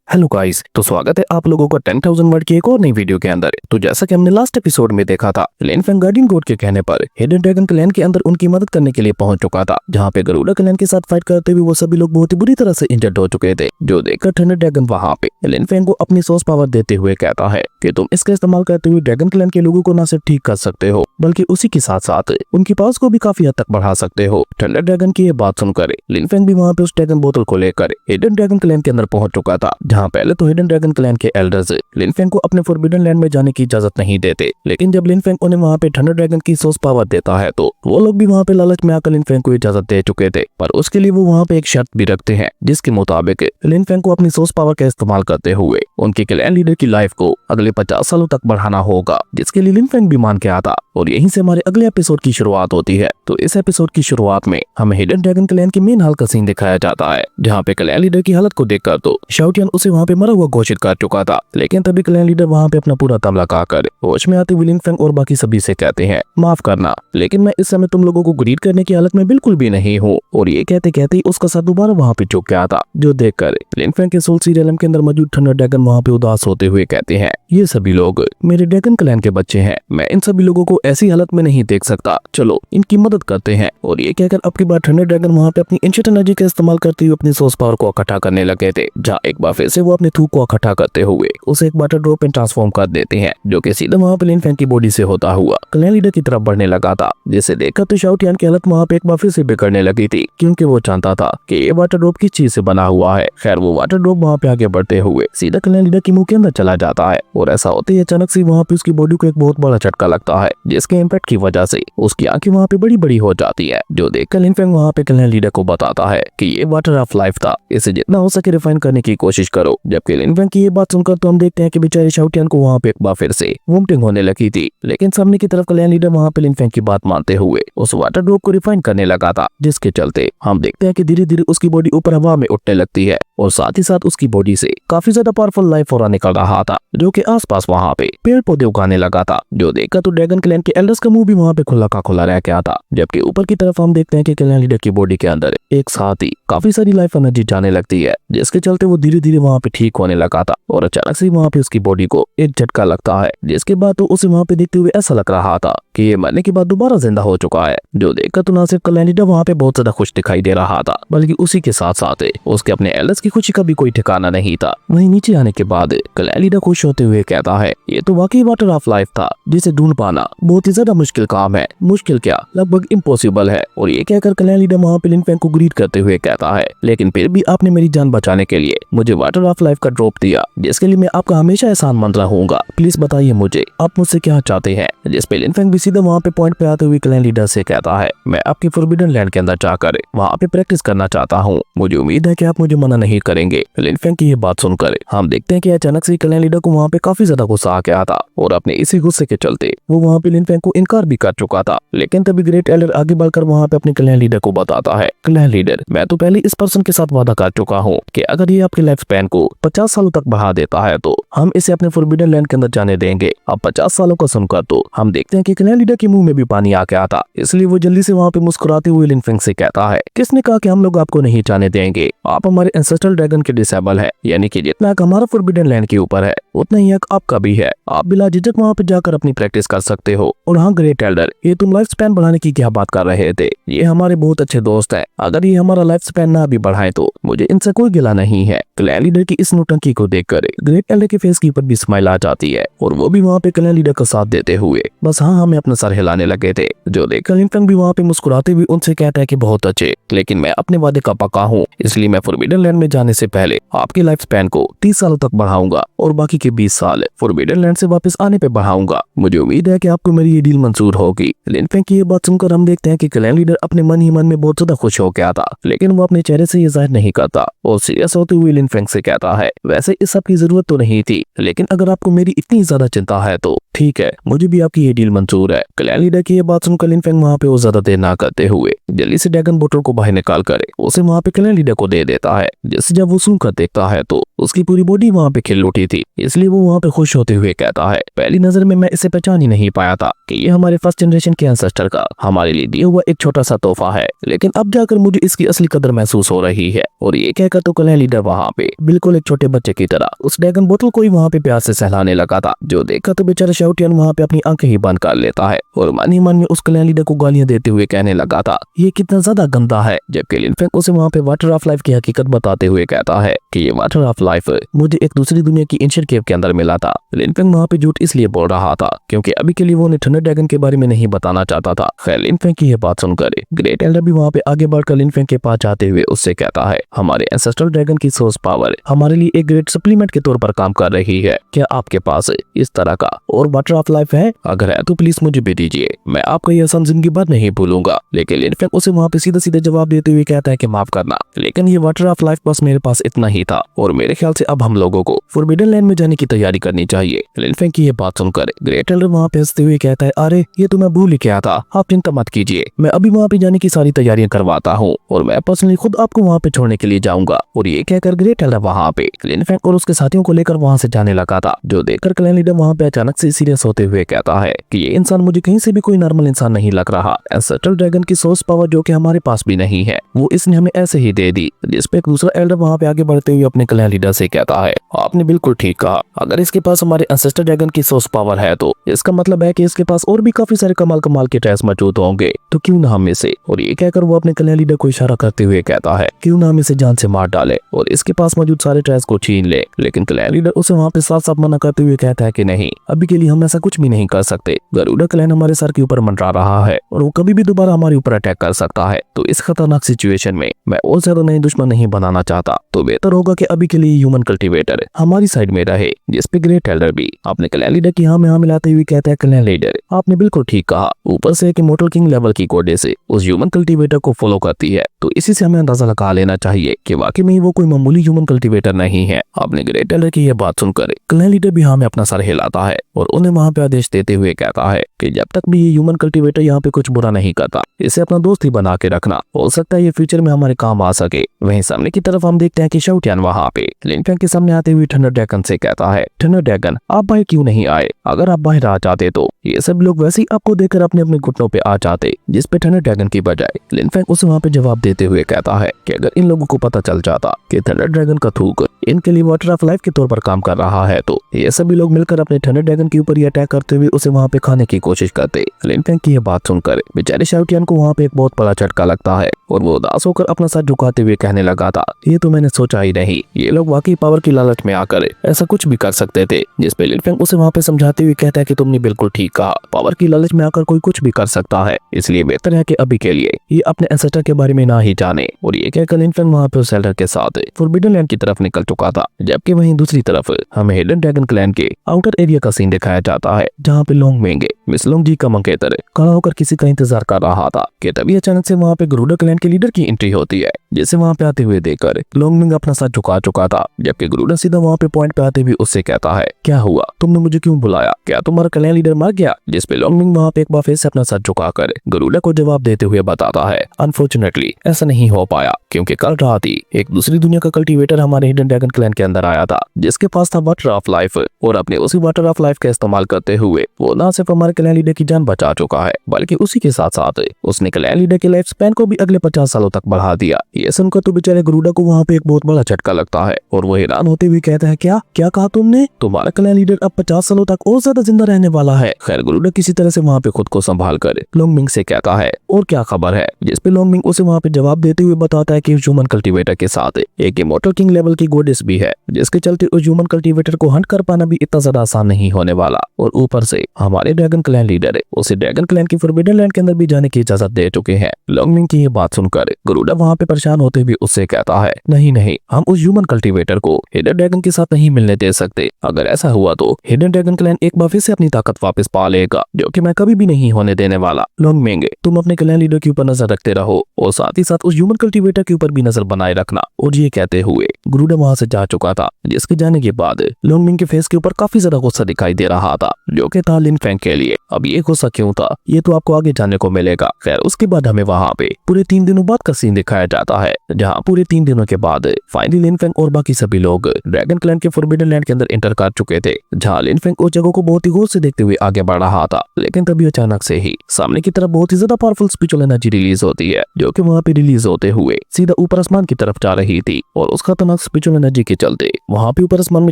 Hello guys, तो स्वागत है आप लोगों का 10,000 वर्ड की एक और नई वीडियो के अंदर। तो जैसा कि हमने लास्ट एपिसोड में देखा था, लिन फेंग गार्डियन कोड के कहने पर हिडन ड्रैगन क्लैन के अंदर उनकी मदद करने के लिए पहुंच चुका था, जहां पे गरुड़ा क्लैन के साथ फाइट करते हुए वो सभी लोग बहुत ही बुरी तरह से इंजर्ड हो चुके थे। जो देखकर थंडर ड्रैगन वहां पे लिन फेंग को अपनी सोर्स पावर देते हुए कहता है कि तुम इसका इस्तेमाल करते हुए ड्रैगन क्लैन के लोगों को न सिर्फ ठीक कर सकते हो, बल्कि उसी के साथ साथ उनकी पावर्स को भी काफी हद तक बढ़ा सकते हो। थंडर ड्रैगन की ये बात सुनकर लिन फेंग भी वहां पे उस ड्रैगन बोतल को लेकर हिडन ड्रैगन क्लैन के अंदर पहुंच चुका था, जहां पहले तो हिडन ड्रैगन क्लैन के एल्डर्स लिन फेंग को अपने फॉरबिडन लैंड में जाने की इजाजत नहीं देते, लेकिन जब लिन फेंग उन्हें वहां पे थंडर ड्रैगन की सोर्स पावर देता है तो वो लोग भी वहां पे लालच में आकर लिन फेंग को इजाजत दे चुके थे। पर उसके लिए वो वहां पे एक शर्त भी रखते हैं, जिसके मुताबिक लिन फेंग को अपनी सोर्स पावर का इस्तेमाल करते हुए उनके क्लैन लीडर की लाइफ को अगले 50 सालों तक बढ़ाना होगा, जिसके लिए लिन फेंग भी मान के आता। और यहीं से हमारे अगले एपिसोड की शुरुआत होती है। तो इस एपिसोड की शुरुआत में हमें हिडन ड्रैगन क्लैन के मेन हाल का सीन दिखाया जाता है, जहाँ पे क्लैन लीडर की हालत को देखकर तो शाओटियन उसे वहाँ पे मरा हुआ घोषित कर चुका था। लेकिन तभी क्लैन लीडर वहाँ पे अपना पूरा तबला लगा होश में आते हुए लिन फेंग और बाकी सभी से कहते हैं, माफ करना, लेकिन मैं इस समय तुम लोगों को ग्रीट करने की हालत में बिल्कुल भी नहीं हूँ। और ये कहते कहते ही उसका सर दोबारा वहाँ पे झुक गया था, जो देखकर लिन फेंग के सोल सीरियलम के अंदर मौजूद थंडर ड्रैगन वहाँ पे उदास होते हुए कहते हैं, ये सभी लोग मेरे ड्रैगन क्लैन के बच्चे हैं, मैं इन सभी लोगों को ऐसी हालत में नहीं देख सकता, चलो इनकी मदद करते हैं। और ये कहकर अब की बार थंडर ड्रैगन वहाँ पे अपनी एंशिएंट एनर्जी का इस्तेमाल करते हुए अपनी सोर्स पावर को इकट्ठा करने लगे थे, जहाँ एक बार फिर से वो अपने थूक को इकट्ठा करते हुए उसे एक वाटर ड्रॉप में ट्रांसफॉर्म कर देते हैं, जो कि सीधा वहाँ पे लिन फेंग की बॉडी से होता हुआ क्लैन लीडर की तरफ बढ़ने लगा था। जिसे देखकर तो शाओटियन की हालत वहाँ पे एक बार फिर से बिगड़ने लगी थी, क्योंकि वो जानता था कि ये वाटर ड्रॉप किस चीज से बना हुआ है। खैर, वो वाटर ड्रॉप वहाँ पे आगे बढ़ते हुए सीधा क्लैन लीडर के मुंह के अंदर चला जाता है, और ऐसा होते ही अचानक से वहाँ पे उसकी बॉडी को एक बहुत बड़ा झटका लगता है, जिसके इम्पैक्ट की वजह से उसकी आंखें वहाँ पे बड़ी बड़ी हो जाती है। जो देखकर लिन फेंग वहाँ पे क्लैन लीडर को बताता है कि ये वाटर ऑफ लाइफ था, इसे जितना हो सके रिफाइन करने की कोशिश करो। जबकि लिन फेंग की ये बात सुनकर तो हम देखते हैं कि बेचारे शाओटियन को वहाँ पे एक बार फिर से वोमिटिंग होने लगी थी, लेकिन सामने की तरफ क्लैन लीडर वहाँ पे लिन फेंग की बात मानते हुए उस वाटर ड्रॉप को रिफाइन करने लगा था, जिसके चलते हम देखते हैं कि धीरे धीरे उसकी बॉडी ऊपर हवा में उठने लगती है, और साथ ही साथ उसकी बॉडी से काफी ज्यादा पावरफुल लाइफ फॉर्स निकल रहा था, जो कि आसपास वहाँ पे पेड़ पौधे उगाने लगा था। जो देखकर तो ड्रैगन क्लैन के एल्डर्स का मुंह भी वहाँ पे खुला का खुला रह गया था। जबकि ऊपर की तरफ हम देखते हैं कि क्लैन लीडर की बॉडी के अंदर एक साथ ही काफी सारी लाइफ एनर्जी जाने लगती है, जिसके चलते वो धीरे धीरे वहाँ पे ठीक होने लगा था। और अचानक से वहाँ पे उसकी बॉडी को एक झटका लगता है, जिसके बाद तो उसे वहाँ पे देखते हुए ऐसा लग रहा था कि ये मरने के बाद दोबारा जिंदा हो चुका है। जो देखकर तो ना सिर्फ क्लैन लीडर वहाँ पे बहुत ज्यादा खुश दिखाई दे रहा था, बल्कि उसी के साथ साथ उसके अपने एल्डर्स की खुशी का भी कोई ठिकाना नहीं था। वहीं नीचे आने के बाद क्लैन लीडर खुश होते हुए कहता है, ये तो वाकई वाटर ऑफ लाइफ था, जिसे ढूंढ पाना बहुत ही ज्यादा मुश्किल काम है, मुश्किल क्या लगभग इम्पॉसिबल है। और ये कहकर क्लैन लीडर वहाँ पे लिन फेंग को ग्रीट करते हुए कहता है, लेकिन फिर भी आपने मेरी जान बचाने के लिए मुझे वाटर ऑफ लाइफ का ड्रॉप दिया, जिसके लिए मैं आपका हमेशा एहसानमंद रहूंगा। प्लीज बताइए मुझे आप मुझसे क्या चाहते हैं। जिस पे लिन फेंग भी सीधा वहाँ पे पॉइंट पे आते हुए क्लैन लीडर से कहता है, मैं आपके फॉरबिडन लैंड के अंदर जाकर वहाँ पे प्रैक्टिस करना चाहता हूँ, मुझे उम्मीद है कि आप मुझे मना नहीं करेंगे। लिन फेंग की ये बात सुनकर हम देखते हैं कि अचानक से क्लैन लीडर को वहाँ पे काफी ज्यादा गुस्सा आ गया था, और अपने इसी गुस्से के चलते वो वहाँ पे लिन फेंग को इनकार भी कर चुका था। लेकिन तभी ग्रेट एल्डर आगे बढ़कर वहाँ पे अपने क्लैन लीडर को बताता है, क्लैन लीडर, मैं तो पहले इस पर्सन के साथ वादा कर चुका हूँ कि अगर ये आपके लाइफ स्पैन को 50 सालों तक बढ़ा देता है तो हम इसे अपने फॉरबिडन लैंड के अंदर जाने देंगे। अब 50 सालों का सुनकर तो हम देखते हैं कि क्लैन लीडर के मुंह में भी पानी आ गया था, इसलिए वो जल्दी से वहाँ पे मुस्कुराते हुए लिन फेंग से कहता है, किसने कहा कि हम लोग आपको नहीं जाने देंगे, आप हमारे एंसेस्ट्रल ड्रैगन के डिसेबल है, यानी कि जितना हक हमारा फॉरबिडन लैंड के ऊपर है उतना ही हक आपका भी है, आप बिला झिझक वहाँ पे जाकर अपनी प्रैक्टिस कर सकते हो। और हाँ ग्रेट एल्डर, ये तुम लाइफ स्पैन बढ़ाने की क्या बात कर रहे थे, ये हमारे बहुत अच्छे दोस्त है, अगर ये हमारा लाइफ स्पैन ना भी बढ़ाए तो मुझे इनसे कोई गिला नहीं है। क्लैन लीडर की इस नौटंकी को देखकर ग्रेट एल्डर के फेस के ऊपर भी स्माइल आ जाती है, और वो भी वहाँ पे क्लैन लीडर का साथ देते हुए बस हाँ हमें अपना सर हिलाने लगे थे। जो देखकर लिन फेंग भी वहाँ पे मुस्कुराते हुए उनसे कहता है कि बहुत अच्छे, लेकिन मैं अपने वादे का पक्का हूँ, इसलिए मैं फॉरबिडन लैंड में जाने से पहले आपकी लाइफ स्पैन को 30 सालों तक बढ़ाऊंगा, और बाकी के 20 साल फॉरबिडन लैंड से वापस आने पे बढ़ाऊंगा। मुझे उम्मीद है कि आपको मेरी ये डील मंजूर होगी। लिन फेंग की ये बात सुनकर हम देखते हैं कि क्लैन लीडर अपने मन ही मन में बहुत ज्यादा खुश हो गया था, लेकिन वो अपने चेहरे से ये जाहिर नहीं करता, और सीरियस होते हुए लिन फेंग से कहता है, वैसे इस सब की जरूरत तो नहीं थी, लेकिन अगर आपको मेरी इतनी ज्यादा चिंता है तो ठीक है, मुझे भी आपकी ये डील मंजूर है। क्लैन लीडर की ये बात सुनकर लिन फेंग वहाँ पे वो ज्यादा देर ना करते हुए जल्दी से ड्रैगन बोतल को बाहर निकाल कर उसे वहाँ पे क्लैन लीडर को दे देता है। जैसे जब वो सुनकर देखता है तो उसकी पूरी बॉडी वहाँ पे खिल उठी थी, इसलिए वो वहाँ पे खुश होते हुए कहता है, पहली नजर में मैं इसे पहचान ही नहीं पाया था कि ये हमारे फर्स्ट जनरेशन के एंसेस्टर का हमारे लिए दिया हुआ एक छोटा सा तोहफा है, लेकिन अब जाकर मुझे इसकी असली कदर महसूस हो रही है। और ये कहकर तो क्लैन लीडर वहाँ पे बिल्कुल एक छोटे बच्चे की तरह उस ड्रैगन बोतल को ही वहाँ पे प्यार से सहलाने लगा था, जो देखकर तो बेचारा शाओटियन वहाँ पे अपनी आंखें ही बंद कर लेता है और मन ही मन में उस क्लैन लीडर को गालियां देते हुए कहने लगा था, ये कितना ज्यादा गंदा है। जबकि लिन फेंग उसे वहाँ पे वाटर ऑफ लाइफ की हकीकत बताते हुए कहता है कि ये वाटर ऑफ लाइफ मुझे एक दूसरी दुनिया की एंशिएंट केव के अंदर मिला था। लिन फेंग वहाँ पे झूठ इसलिए बोल रहा था क्योंकि अभी के लिए वो उन्हें थंडर ड्रैगन के बारे में नहीं बताना चाहता था। खैर लिन फेंग की यह बात सुनकर ग्रेट एल्डर भी वहाँ पे आगे बढ़कर लिन फेंग के पास जाते हुए उससे कहता है, हमारे एंसेस्ट्रल ड्रैगन की सोर्स पावर हमारे लिए एक ग्रेट सप्लीमेंट के तौर पर काम कर रही है। क्या आपके पास इस तरह का और वाटर ऑफ लाइफ है? अगर है तो प्लीज मुझे भी दीजिए, मैं आपका यह एहसान जिंदगी भर नहीं भूलूंगा। लेकिन लिन फेंग उसे वहाँ पे सीधा सीधा जवाब देते हुए कहता है कि माफ करना, लेकिन ये वाटर ऑफ लाइफ बस मेरे पास इतना ही था और मेरे ख्याल से अब हम लोगों को फॉरबिडन लैंड में जाने की तैयारी करनी चाहिए। लिन फेंग की ये बात सुनकर ग्रेट एल्डर वहाँ पे हंसते हुए कहता है, अरे ये तो मैं भूल ही गया था, आप चिंता मत कीजिए, मैं अभी वहाँ पे जाने की सारी तैयारियां करवाता हूँ और मैं पर्सनली खुद आपको वहाँ पे छोड़ने के लिए जाऊंगा। और ये कहकर ग्रेट एल्डर वहाँ पे लिन फेंग और उसके साथियों को लेकर वहाँ से जाने लगा था, जो देखकर क्लैन लीडर वहाँ पे अचानक से सीरियस होते हुए कहता है कि ये इंसान मुझे कहीं से भी कोई नॉर्मल इंसान नहीं लग रहा। एंसेस्ट्रल ड्रैगन की सोर्स पावर जो कि हमारे पास भी नहीं है, वो इसने हमें ऐसे ही दे दी। जिस पे एक दूसरा एल्डर वहाँ पे आगे बढ़ते हुए अपने क्लैन लीडर से कहता है, आपने बिल्कुल ठीक कहा, अगर इसके पास हमारे एंसेस्टर ड्रैगन की सोर्स पावर है तो इसका मतलब है कि इसके पास और भी काफी सारे कमाल कमाल के ट्रेस मौजूद होंगे, तो क्यों ना हम इसे, और ये कहकर वो अपने क्लैन लीडर को इशारा करते हुए कहता है, क्यों ना हम इसे जान से मार डाले और इसके पास मौजूद सारे ट्रेस को छीन ले। लेकिन क्लैन लीडर उसे वहाँ पे साफ साफ मना करते हुए कहता है कि नहीं, अभी के लिए हम ऐसा कुछ भी नहीं कर सकते। गरुड़ा क्लैन हमारे सर के ऊपर मंडरा रहा है और वो कभी भी दोबारा हमारे ऊपर अटैक कर सकता है, तो इस खतरनाक सिचुएशन में मैं और ज्यादा नए दुश्मन नहीं बनाना चाहता, तो बेहतर होगा कि अभी के लिए ह्यूमन कल्टीवेटर हमारी साइड में रहे। जिस पे ग्रेट एल्डर भी अपने क्लैन लीडर की हाँ में हाँ मिलाते हुए कहता है, क्लैन लीडर आपने बिल्कुल ठीक कहा, ऊपर से एक इमोर्टल किंग लेवल की गोडेस उस ह्यूमन कल्टीवेटर को फॉलो करती है, तो इसी से हमें अंदाजा लगा लेना चाहिए कि वाकई में वो कोई मामूली ह्यूमन कल्टीवेटर नहीं है। आपने ग्रेट एल्डर की यह बात सुनकर क्लैन लीडर भी हाँ में अपना सर हिलाता है और उन्हें वहाँ पे आदेश देते हुए कहता है कि जब तक भी ये ह्यूमन कल्टीवेटर यहाँ पे कुछ बुरा नहीं करता, इसे अपना दोस्त ही बना के रखना, हो सकता है ये फ्यूचर में हमारे काम आ सके। वहीं सामने की तरफ हम देखते हैं कि शाओटियन वहाँ पे लिन फेंग के सामने आते हुए थंडर ड्रैगन से कहता है, थंडर ड्रैगन आप बाहर क्यों नहीं आए? अगर आप बाहर आ जाते तो ये सब लोग वैसे ही आपको देखकर अपने अपने घुटनों पे आ जाते। जिस पे थंडर ड्रैगन की बजाय लिन फेंग उसे वहाँ पे जवाब देते हुए कहता है कि अगर इन लोगों को पता चल जाता कि थंडर ड्रैगन का थूक इनके लिए वाटर ऑफ लाइफ के तौर पर काम कर रहा है, तो ये सभी लोग मिलकर अपने थंडर ड्रैगन के ऊपर ही अटैक करते हुए उसे वहाँ पे खाने की कोशिश करते। लिन फेंग की यह बात सुनकर बेचारे शाओटियन को वहाँ पे एक बहुत बड़ा झटका लगता है और वो उदास होकर अपना सर झुकाते हुए कहने लगा था, ये तो मैंने सोचा ही नहीं, ये लोग वाकई पावर की लालच में आकर ऐसा कुछ भी कर सकते थे। जिस पे लिन फेंग उसे वहाँ पे समझाते हुए कहता है कि तुमने बिल्कुल ठीक कहा, पावर की लालच में आकर कोई कुछ भी कर सकता है, इसलिए बेहतर है कि अभी के लिए ये अपने एंसेस्टर के बारे में ना ही जाने। और ये कहकर लिन फेंग वहाँ पे उस एल्डर के साथ फॉरबिडन लैंड की तरफ निकल चुका था। जबकि वहीं दूसरी तरफ हमें हिडन ड्रैगन क्लैन के आउटर एरिया का सीन दिखाया जाता है, जहाँ पे लोंगमिंग मिस लोंगजी का मंगेतर खड़ा होकर किसी का इंतजार कर रहा था कि तभी अचानक से वहाँ पे गरुड़ा क्लैन के लीडर की एंट्री होती है, जिसे वहाँ पे आते हुए देखकर लोंगमिंग अपना सर झुका चुका था। जबकि गरुड़ा सीधा वहाँ पे पॉइंट पे आते हुए उससे कहता है, क्या हुआ, तुमने मुझे क्यों बुलाया, क्या तुम्हारा क्लैन लीडर मर गया? जिस पे लोंगमिंग वहाँ पे एक बार फिर से अपना सर झुकाकर गरुड़ा को जवाब देते हुए बताता है, अनफॉर्चुनेटली ऐसा नहीं हो पाया क्योंकि कल रात ही एक दूसरी दुनिया का कल्टीवेटर हमारे हिडन ड्रैगन क्लैन के अंदर आया था, जिसके पास था वाटर ऑफ लाइफ, और अपने उसी वाटर ऑफ लाइफ का इस्तेमाल करते हुए वो न सिर्फ हमारे क्लैन लीडर की जान बचा चुका है, बल्कि उसी के साथ साथ उसने क्लैन लीडर के लाइफ स्पैन को भी अगले 50 सालों तक बढ़ा दिया। ये सुनकर तो बेचारे गरुड़ा को वहाँ पे एक बहुत बड़ा झटका लगता है और वो हैरान होते हुए कहता है, क्या क्या कहा तुमने, तुम्हारा क्लैन लीडर अब 50 सालों तक और ज्यादा जिंदा रहने वाला है? खैर गरुड़ा किसी तरह से वहाँ पे खुद को संभाल कर लोंगमिंग से कहता है, और क्या खबर है? जिस पे लोंगमिंग उसे वहाँ पे जवाब देते हुए बताता है कि ह्यूमन कल्टीवेटर के साथ एक इमोर्टल किंग लेवल की गोडेस भी है, जिसके चलते उस ह्यूमन कल्टीवेटर को हंट कर पाना भी इतना ज्यादा आसान नहीं होने वाला, और ऊपर से हमारे ड्रैगन क्लैन लीडर उसे ड्रैगन क्लैन की फॉरबिडन लैंड के अंदर भी जाने की इजाजत दे चुके हैं। लोंगमिंग की ये बात सुनकर गरुड़ा वहाँ पे परेशान होते हुए उससे कहता है, नहीं नहीं, हम उस ह्यूमन कल्टीवेटर को हिडन ड्रैगन के साथ नहीं मिलने दे सकते। अगर ऐसा हुआ तो हिडन ड्रैगन क्लैन एक बार फिर से अपनी ताकत वापस पा लेगा, जो कि मैं कभी भी नहीं होने देने वाला। लोंगमिंग तुम अपने क्लैन लीडर के ऊपर नजर रखते रहो और साथ ही साथ उस ह्यूमन कल्टीवेटर के ऊपर भी नजर बनाए रखना। और ये कहते हुए गरुड़ा वहाँ से जा चुका था, जिसके जाने के बाद लोंगमिंग के फेस के ऊपर काफी ज्यादा गुस्सा दिखाई दे रहा था, जो कि था लिन फेंग के लिए। अब ये गुस्सा क्यों था ये तो आपको आगे जानने को मिलेगा। खैर उसके बाद हमें वहाँ पे पूरे 3 दिन दिनों बाद का सीन दिखाया जाता है, जहाँ पूरे 3 दिनों के बाद फाइनली लिन फेंग और बाकी सभी लोग ड्रैगन क्लैन के फॉरबिडन लैंड के अंदर एंटर कर चुके थे, जहाँ लिन फेंग उस जगह को बहुत ही गौर से देखते हुए आगे बढ़ रहा था। लेकिन तभी अचानक से ही सामने की तरफ बहुत ही ज्यादा पावरफुल स्पिरिचुअल एनर्जी रिलीज होती है, जो कि वहाँ पे रिलीज होते हुए सीधा ऊपर आसमान की तरफ जा रही थी। और उस खतरनाक स्पिरिचुअल एनर्जी के चलते वहाँ पे ऊपर आसमान में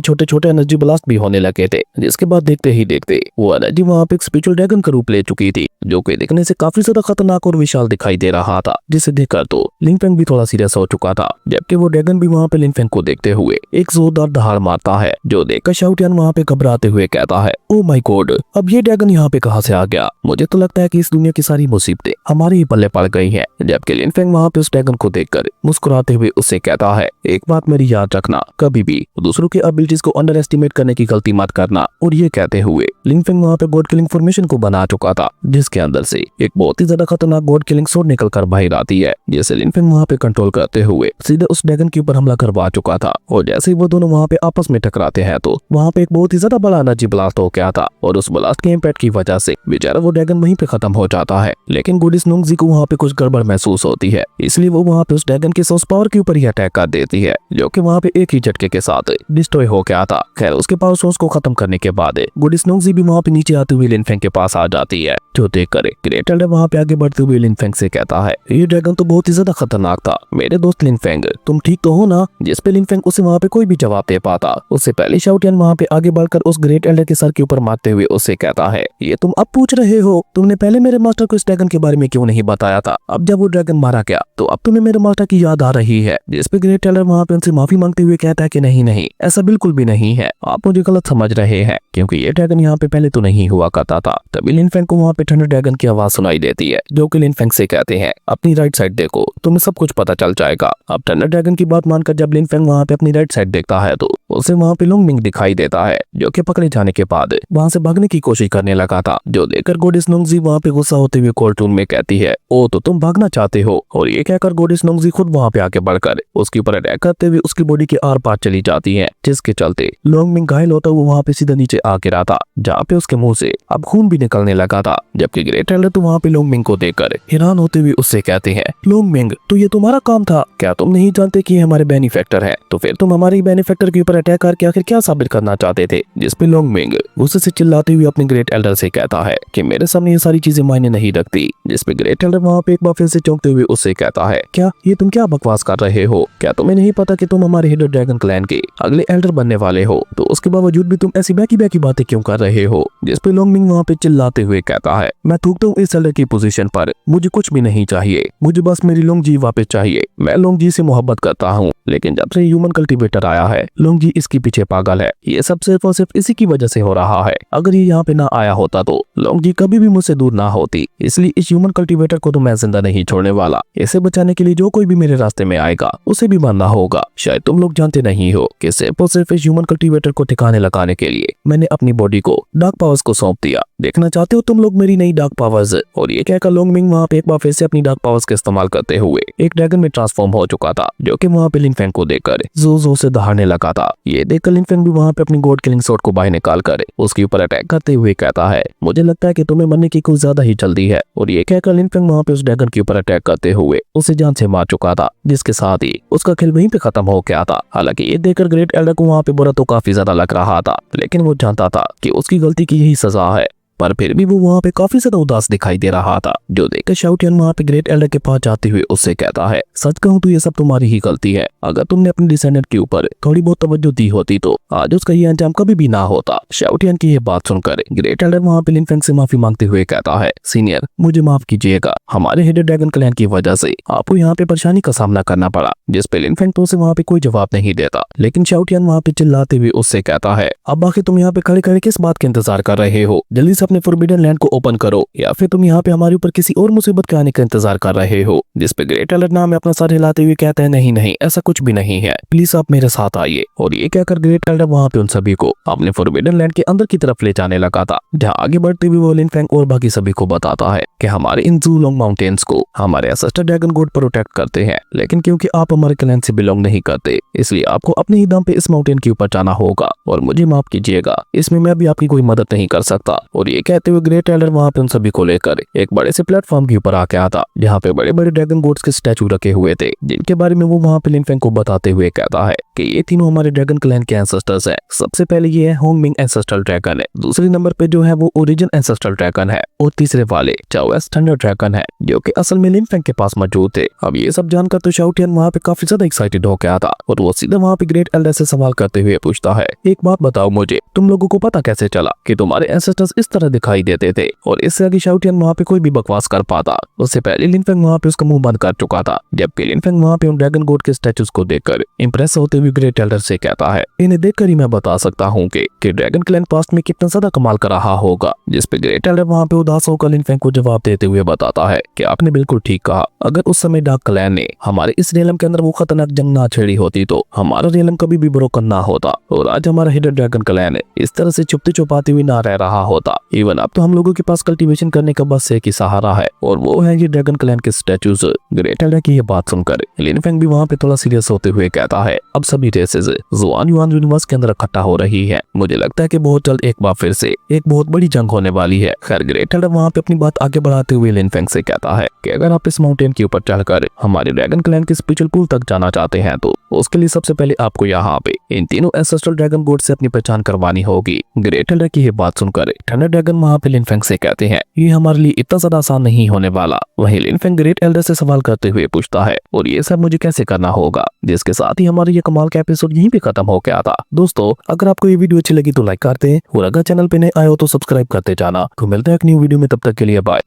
छोटे छोटे एनर्जी ब्लास्ट भी होने लगे थे, जिसके बाद देखते ही देखते वो एनर्जी वहाँ पे एक स्पिरिचुअल ड्रैगन का रूप ले चुकी थी, जो कि देखने से काफी ज्यादा खतरनाक और विशाल दिखाई दे रहा था, जिसे देखकर तो लिन फेंग भी थोड़ा सीरियस हो चुका था। जबकि वो ड्रैगन भी वहाँ पे लिन फेंग को देखते हुए एक जोरदार दहाड़ मारता है, जो देखकर शाओ टियान वहाँ पे घबराते हुए कहता है, ओ माय गॉड, अब ये ड्रैगन यहाँ पे कहाँ से आ गया? मुझे तो लगता है कि इस दुनिया की सारी मुसीबतें हमारे ही पल्ले पड़ गई हैं। जबकि लिन फेंग वहाँ पे उस ड्रैगन को देखकर मुस्कुराते हुए उससे कहता है, एक बात मेरी याद रखना, कभी भी दूसरों की एबिलिटीज को अंडर एस्टिमेट करने की गलती मत करना। और ये कहते हुए लिन फेंग वहाँ पे गॉड किलिंग फॉर्मेशन को बना चुका था, जिसके अंदर से एक बहुत ही ज्यादा खतरनाक गॉड किलिंग सोड निकल कर बाहर आती है, जिसे लिन फेंग वहाँ पे कंट्रोल करते हुए सीधे उस ड्रैगन के ऊपर हमला करवा चुका था। और जैसे ही वो दोनों वहाँ पे आपस में टकराते हैं तो वहाँ पे एक बहुत ही ज्यादा बड़ा एनर्जी ब्लास्ट हो गया था, और उस ब्लास्ट के इम्पैक्ट की वजह से बेचारा वो ड्रैगन वहीं पे खत्म हो जाता है। लेकिन गुडिस नोंगजी को वहाँ पे कुछ गड़बड़ महसूस होती है, इसलिए वो वहाँ पे उस ड्रैगन के सोर्स पावर के ऊपर ही अटैक कर देती है, जो कि वहाँ पे एक ही झटके के साथ डिस्ट्रॉय हो गया था। खैर, उसके पावर सोर्स को खत्म करने के बाद गुडिस नोंगजी भी वहाँ पे नीचे आते हुए लिन फेंग के पास आ जाती है, जो देखकर ग्रेट एल्डर वहाँ पे आगे बढ़ते हुए लिन फेंग से कहता है, ये ड्रैगन तो बहुत ही ज्यादा खतरनाक था। मेरे दोस्त लिन फेंग, तुम ठीक तो हो ना? जिस पे लिन फेंग उसे वहाँ पे कोई भी जवाब दे पाता। उससे पहले शाओ टियान वहाँ पे आगे बढ़कर उस ग्रेट एल्डर के सर के ऊपर मारते हुए उससे कहता है, ये तुम अब पूछ रहे हो? तुमने पहले मेरे मास्टर को इस ड्रैगन के बारे में क्यों नहीं बताया था? अब जब वो ड्रैगन मारा गया तो अब तुम्हें मेरे मास्टर की याद आ रही है? जिस पे ग्रेट एल्डर वहाँ पे उनसे माफी मांगते हुए कहता है कि नहीं नहीं, ऐसा बिल्कुल भी नहीं है, आप मुझे गलत समझ रहे हैं, क्योंकि ये ड्रैगन यहाँ पे पहले तो नहीं हुआ करता था। तभी लिन फेंग को वहाँ पे थंडर ड्रैगन की आवाज सुनाई देती है, जो कि लिन फेंग से कहते हैं, अपनी राइट साइड देखो, तुम्हें सब कुछ पता चल जाएगा। अब थंडर ड्रैगन की बात मानकर जब लिन फेंग वहाँ पे अपनी राइट साइड देखता है तो उसे वहाँ पे लोंगमिंग दिखाई देता है, जो कि पकड़े जाने के बाद वहाँ से भागने की कोशिश करने लगा था, जो देखकर गोडिस नोंगजी वहाँ पे गुस्सा होते हुए कोर्टून में कहती है, ओ तो तुम भागना चाहते हो? और ये कहकर गोडिस नोंगजी खुद वहाँ पे आके बढ़कर उसके ऊपर अटैक करते हुए उसकी बॉडी के आर पार चली जाती है, जिसके चलते लोंगमिंग घायल होता हुआ वहाँ पे सीधा नीचे आ गिरा था, जहाँ पे उसके मुंह से अब खून भी निकलने लगा था। जबकि ग्रेट एल्डर तो वहाँ पे लोंगमिंग को देखकर हैरान होते हुए उससे कहते हैं, लोंगमिंग, तो ये तुम्हारा काम था? क्या तुम नहीं जानते कि ये हमारे बेनिफैक्टर है? तो फिर तुम हमारे बेनिफैक्टर के ऊपर अटैक करके आखिर क्या साबित करना चाहते थे? जिस पे लोंगमिंग गुस्से से चिल्लाते हुए अपने ग्रेट एल्डर से कहता है कि मेरे सामने ये सारी चीजें मायने नहीं रखती। जिस पे ग्रेट एल्डर वहाँ पे एक बार फिर से चौंकते हुए उससे कहता है, क्या ये तुम क्या बकवास कर रहे हो? क्या तुम्हें नहीं पता कि तुम हमारे हिडन ड्रैगन क्लैन के अगले एल्डर बनने वाले हो? तो उसके बावजूद भी तुम ऐसी बैकी बैकी बातें क्यों कर रहे हो? जिस पे लोंगमिंग वहाँ पे चिल्लाते हुए कहता है, मैं थूकता हूँ इस एल्डर की पोजीशन पर, मुझे कुछ भी नहीं चाहिए, मुझे बस मेरी लोंगजी वापस चाहिए। मैं लोंगजी से मोहब्बत करता हूँ, लेकिन जब से ह्यूमन कल्टीवेटर आया है लोंगजी इसके पीछे पागल है। ये सब सिर्फ और सिर्फ इसी की वजह से हो रहा है। अगर ये यहाँ पे ना आया होता तो लोंगजी कभी भी मुझसे दूर ना होती। इसलिए इस ह्यूमन कल्टीवेटर को तो मैं जिंदा नहीं छोड़ने वाला। इसे बचाने के लिए जो कोई भी मेरे रास्ते में आएगा उसे भी मारना होगा। शायद तुम लोग जानते नहीं हो कि सिर्फ और सिर्फ इस ह्यूमन कल्टीवेटर को ठिकाने लगाने के लिए मैंने अपनी बॉडी को डार्क पावर्स को सौंप दिया। देखना चाहते हो तुम लोग मेरी नई डार्क पावर्स? और ये कहकर लोंगमिंग वहाँ पे एक बार फिर से अपनी डार्क पावर्स का इस्तेमाल करते हुए एक ड्रैगन में ट्रांसफॉर्म हो चुका था, जो कि वहाँ पे लिन फेंग को देखकर जोर जोर से दहाड़ने लगा था। ये देखकर लिन फेंग भी वहाँ पे अपनी गॉड किलिंग सोर्ड को बाहर निकाल कर उसके ऊपर अटैक करते हुए कहता है, मुझे लगता है कि तुम्हें मरने की कुछ ज्यादा ही जल्दी है। और ये कहकर लिन फेंग वहाँ पे उस ड्रैगन के ऊपर अटैक करते हुए उसे जान से मार चुका था, जिसके साथ ही उसका खेल वहीं पे खत्म हो गया था। हालांकि ये देखकर ग्रेट एल्डर को वहाँ पे बुरा तो काफी ज्यादा लग रहा था, लेकिन वो जानता था कि उसकी गलती की यही सजा है। पर फिर भी वो वहाँ पे काफी ज्यादा उदास दिखाई दे रहा था, जो देखकर शाओ टियान वहाँ पे ग्रेट एल्डर के पास जाते हुए उससे कहता है, सच कहूँ तो ये सब तुम्हारी ही गलती है। अगर तुमने अपने डिसेंडेंट के ऊपर थोड़ी बहुत तवज्जो दी होती तो आज उसका ये अंजाम कभी भी ना होता। शाओ टियान की ये बात सुनकर ग्रेट एल्डर वहाँ पे लिन फेंग से माफी मांगते हुए कहता है, सीनियर, मुझे माफ कीजिएगा, हमारे हिडन ड्रैगन क्लैन की वजह से आपको यहाँ पे परेशानी का सामना करना पड़ा। जिस पे लिन फेंग तो उसे वहाँ पे कोई जवाब नहीं देता, लेकिन शाओ टियान वहाँ पे चिल्लाते हुए उससे कहता है, अब बाकी तुम यहाँ पे खड़े खड़े किस बात के इंतजार कर रहे हो? जल्दी से अपने फॉरबिडन लैंड ओपन करो, या फिर तुम यहाँ पे हमारे ऊपर किसी और मुसीबत के आने का इंतजार कर रहे हो। जिस पे ग्रेट एल्डर नाम में अपना अपना सर हिलाते हुए कहते हैं नहीं नहीं ऐसा कुछ भी नहीं है, प्लीज आप मेरे साथ आइए। और ये कहकर ग्रेट एल्डर वहाँ पे उन सभी को अपने फॉरबिडन लैंड के अंदर की तरफ ले जाने लगा था, जहाँ आगे बढ़ते हुए वो लिन फेंग और बाकी सभी को बताता है कि हमारे इन ज़ुलॉन्ग माउंटेन्स को हमारे एंसेस्टर ड्रैगन गॉड प्रोटेक्ट करते हैं, लेकिन क्योंकि आप हमारे क्लैन से बिलोंग नहीं करते इसलिए आपको अपने ही दम पे इस माउंटेन के ऊपर जाना होगा और मुझे माफ कीजिएगा, इसमें मैं भी आपकी कोई मदद नहीं कर सकता। और ये कहते हुए ग्रेट एल्डर वहाँ पे उन सभी को लेकर एक बड़े से प्लेटफॉर्म के ऊपर आके आता, जहाँ पे बड़े बड़े ड्रैगन गॉड्स के स्टैचू रखे हुए थे, जिनके बारे में वो वहाँ पे लिन फेंग को बताते हुए कहता है कि ये तीनों हमारे ड्रैगन क्लैन के एंसेस्टर्स हैं। सबसे पहले ये है होंगमिंग एंसेस्ट्रल ड्रैगन है, दूसरे नंबर पे जो है वो ओरिजिन एंसेस्ट्रल ड्रैगन है और तीसरे वाले चाओएस थंडर ड्रैगन है, जो कि असल में लिन फेंग के पास मौजूद थे। अब ये सब जानकर तो शाओटियन वहाँ पे काफी ज्यादा एक्साइटेड हो गया था और वो सीधा वहाँ पे ग्रेट एल्डर से सवाल करते हुए पूछता है, एक बात बताओ मुझे, तुम लोगों को पता कैसे चला कि तुम्हारे एंसेस्टर्स इस तरह दिखाई देते थे? और इससे आगे शाओटियन वहाँ पे कोई भी बकवास कर पाता, उससे पहले लिन फेंग वहाँ पे उसका मुंह बंद कर चुका था। जबकि लिन फेंग वहाँ पे उन ड्रैगन गॉड के स्टैचूज को देखकर इंप्रेस होते हुए ग्रेट एल्डर से कहता है, इन्हें देखकर ही मैं बता सकता हूँ कि ड्रैगन क्लैन पास्ट में कितना ज्यादा कमाल कर रहा होगा। जिस पे ग्रेट एल्डर वहाँ पे उदास होकर लिन फेंग को जवाब देते हुए बताता है कि आपने बिल्कुल ठीक कहा, अगर उस समय डार्क क्लैन ने हमारे इस रियलम के अंदर वो खतरनाक जंग ना छेड़ी होती तो हमारा रियलम कभी भी ब्रोकन ना होता और आज हमारा हिडन ड्रैगन क्लैन इस तरह से छुपती छुपाती हुई ना रह रहा होता। इवन अब तो हम लोगों के पास कल्टीवेशन करने का बस एक ही सहारा है और वो है ये ड्रैगन क्लैन के स्टैचूज। ग्रेट एल्डर की ये बात सुनकर लिन फेंग भी वहाँ पे थोड़ा सीरियस होते हुए कहता है, अब सभी रेसेस जुआन युआन यूनिवर्स के अंदर इकट्ठा हो रही है, मुझे लगता है कि बहुत जल्द एक बार फिर से एक बहुत बड़ी जंग होने वाली है। खैर ग्रेट एल्डर वहाँ पे अपनी बात आगे बढ़ाते हुए लिन फेंग से कहता है कि अगर आप इस माउंटेन के ऊपर चढ़कर हमारे ड्रैगन क्लैन के स्पिरिचुअल पूल तक जाना चाहते हैं तो उसके लिए सबसे पहले आपको यहाँ पे इन तीनों एंसेस्ट्रल ड्रैगन गॉड से अपनी पहचान करवानी होगी। ग्रेट एल्डर की ये बात सुनकर थंडर ड्रैगन वहाँ पे लिन फेंग से कहते हैं, ये हमारे लिए इतना ज्यादा आसान नहीं होने वाला। वहीं लिन फेंग ग्रेट एल्डर से सवाल करते हुए पूछता है, और ये सब मुझे कैसे करना होगा? जिसके साथ ही हमारा ये कमाल का एपिसोड यहीं पे खत्म हो गया था। दोस्तों अगर आपको ये वीडियो अच्छी लगी तो लाइक करते हैं और अगर चैनल पे नए आए हो तो सब्सक्राइब करते जाना। तो मिलते हैं एक न्यू वीडियो में, तब तक के लिए बाय।